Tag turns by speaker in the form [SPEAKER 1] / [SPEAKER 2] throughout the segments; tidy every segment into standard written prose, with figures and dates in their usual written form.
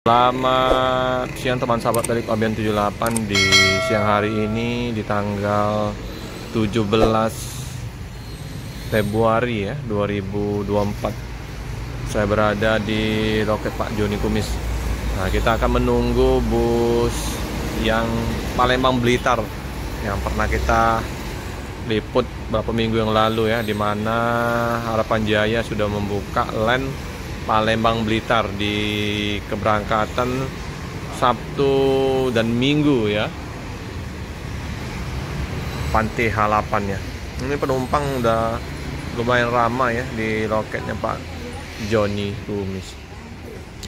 [SPEAKER 1] Selamat siang teman sahabat dari Ambian 78. Di siang hari ini di tanggal 17 Februari ya 2024, saya berada di loket Pak Joni Kumis. Nah, kita akan menunggu bus yang Palembang Blitar yang pernah kita liput beberapa minggu yang lalu ya, dimana Harapan Jaya sudah membuka land Palembang Blitar di keberangkatan Sabtu dan Minggu ya, Pantai Halapan ya. Ini penumpang udah lumayan ramai ya di loketnya Pak Joni Kumis.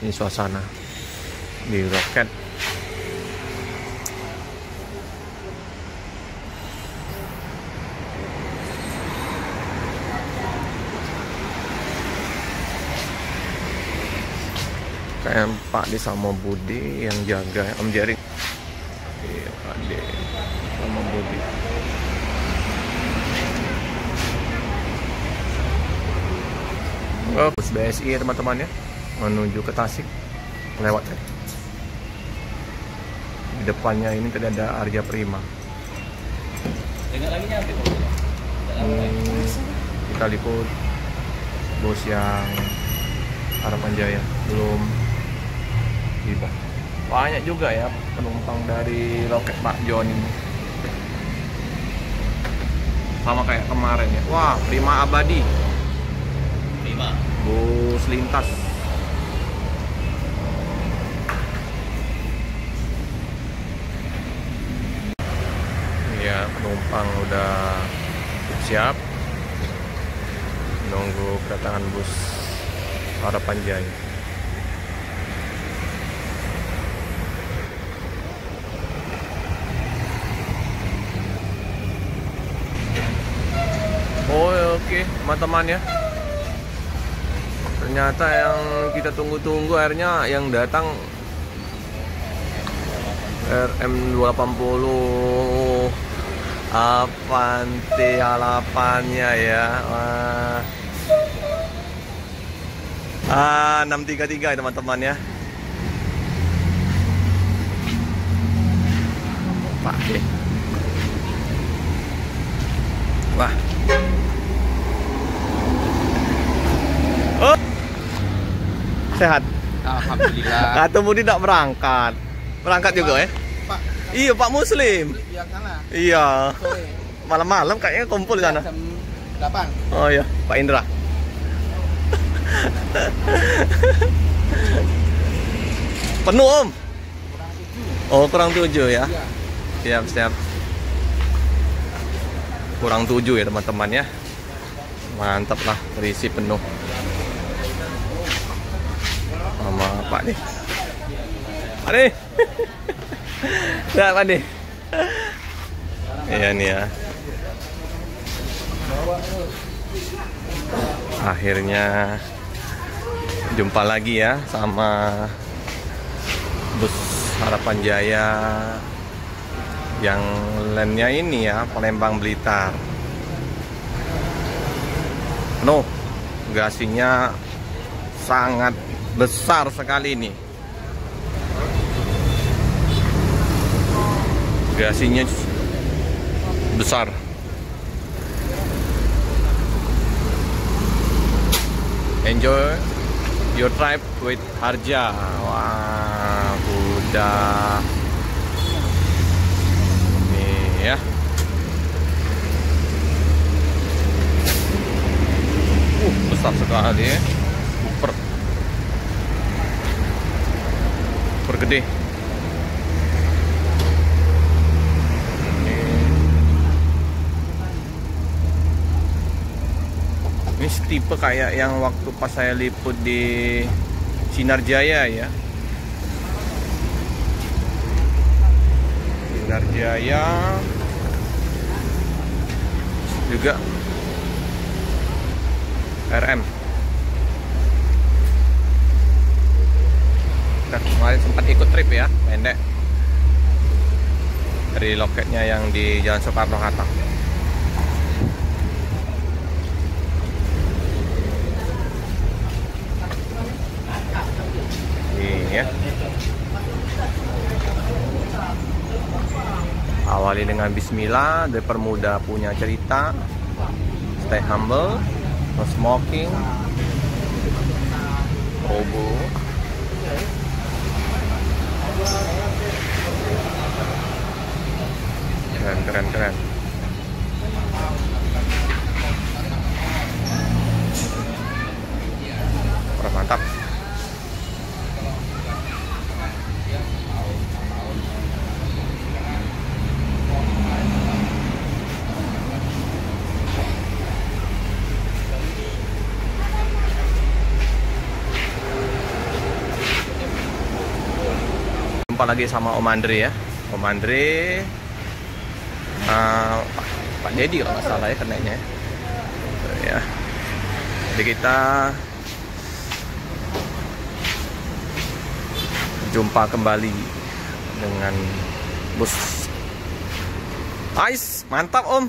[SPEAKER 1] Ini suasana di loket. Kayak Pak D sama Budi yang jaga ya, Om Jerry. Iya, Pak D sama Budi. Oh, bus BSI ya teman-teman ya, menuju ke Tasik lewat tadi. Di depannya ini tadi ada Arja Prima. Kita liput bus yang Harapan Jaya belum tiba. Banyak juga ya penumpang dari loket Pak Joni. Sama kayak kemarin ya. Wah, Prima Abadi. Prima. Bus lintas. Ya, penumpang udah siap menunggu kedatangan bus Harapan Jaya. Oh oke, teman-teman ya. Ternyata yang kita tunggu-tunggu akhirnya yang datang RM280 Pantai Halapannya ya. Wah. 633 ya teman-teman ya. Pak D. Wah. Oh. Sehat.
[SPEAKER 2] Alhamdulillah.
[SPEAKER 1] Kata Budi tidak berangkat. Berangkat juga ya?
[SPEAKER 2] Pak.
[SPEAKER 1] Iya, Pak Muslim. Iya. Malam-malam kayaknya kumpul di sana.
[SPEAKER 2] Jam 8.
[SPEAKER 1] Oh iya, Pak Indra. Penuh Om? Oh kurang 7 ya? Siap siap. Kurang 7 ya teman-teman ya. Mantap lah, terisi penuh sama Pak nih. Pak nih. Ya Pak nih. Iya nih ya. Akhirnya jumpa lagi ya sama bus Harapan Jaya yang landnya ini ya, Palembang Blitar. No, bagasinya sangat besar sekali nih. Bagasinya besar. Enjoy your trip with Harja. Wah, udah nih ya. Besar sekali ya. Super gede. Ini tipe kayak yang waktu pas saya liput di Sinar Jaya ya. Sinar Jaya juga RM. Nah, kemarin sempat ikut trip ya, pendek dari loketnya yang di Jalan Soekarno Hatta. ya. Awali dengan bismillah, dipermudah punya cerita. Stay humble, no smoking. Obo. Keren. Mantap. Jumpa lagi sama Om Andre ya. Om Andre, Pak Dedi kalau nggak salah ya kenanya ya. Jadi kita jumpa kembali dengan bus Ais, mantap Om.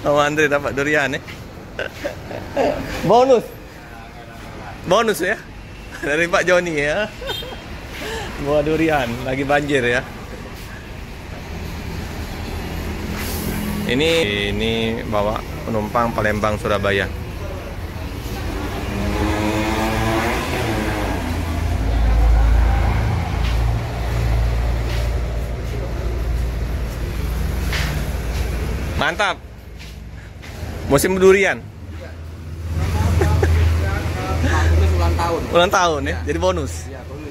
[SPEAKER 1] Om Andre dapat durian ya. Bonus ya dari Pak Joni ya. Bawa durian, lagi banjir ya. Ini bawa penumpang Palembang Surabaya. Mantap. Musim durian. Ulang tahun ya, jadi bonus.
[SPEAKER 2] Iya, bonus.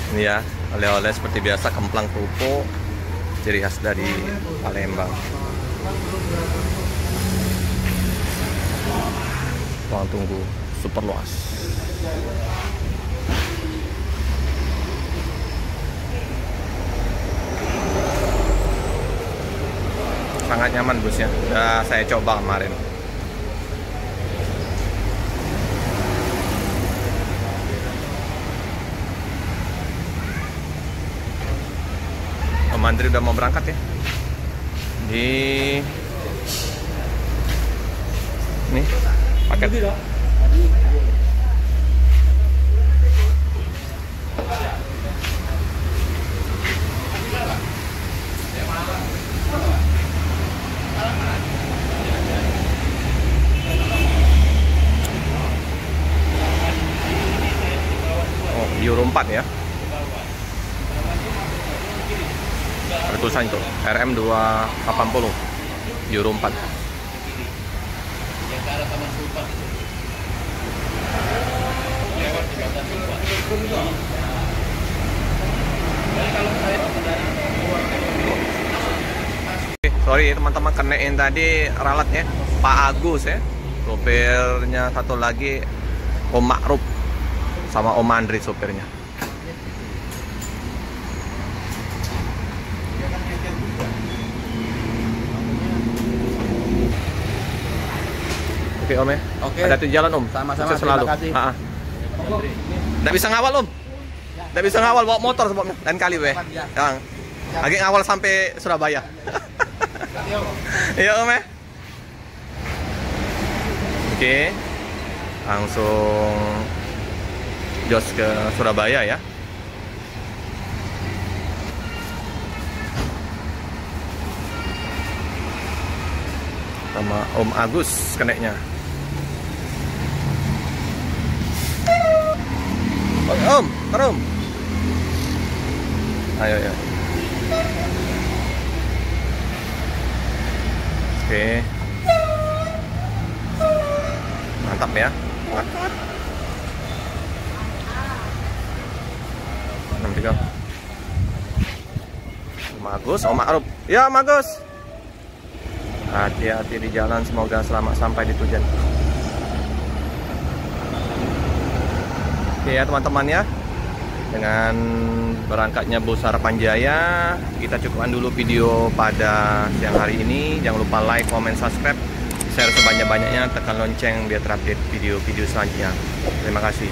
[SPEAKER 1] Ini ya, oleh-oleh seperti biasa kemplang kerupuk, ciri khas dari Palembang. Ruang tunggu super luas. Sangat nyaman busnya, udah saya coba kemarin. Om Andri udah mau berangkat ya. Nih paket. Oh, Euro 4 ya. Ada tulisan itu RM 280 Euro 4. Sorry teman-teman, kenain tadi ralatnya Pak Agus ya. Sopirnya satu lagi Om Ma'ruf sama Om Andri sopirnya. Oke Om ya.
[SPEAKER 2] Oke.
[SPEAKER 1] Hati-hati jalan Om.
[SPEAKER 2] Sama-sama,
[SPEAKER 1] Sukses selalu.
[SPEAKER 2] terima kasih.
[SPEAKER 1] Nggak bisa ngawal Om. Nggak bisa ngawal bawa motor sebabnya. Lain kali weh. Yang lagi ngawal sampai Surabaya. Iya Om ya. Oke. Langsung jos ke Surabaya ya. Sama Om Agus keneknya. Om, terum. Ayo. Oke. Mantap ya. 63. Om Agus, Om Ma'ruf. Ya, Om Agus. Hati-hati di jalan, semoga selamat sampai di tujuan. Oke ya teman-teman ya, dengan berangkatnya bus Harapan Jaya, kita cukupkan dulu video pada siang hari ini. Jangan lupa like, comment, subscribe, share sebanyak-banyaknya, tekan lonceng biar terupdate video-video selanjutnya. Terima kasih.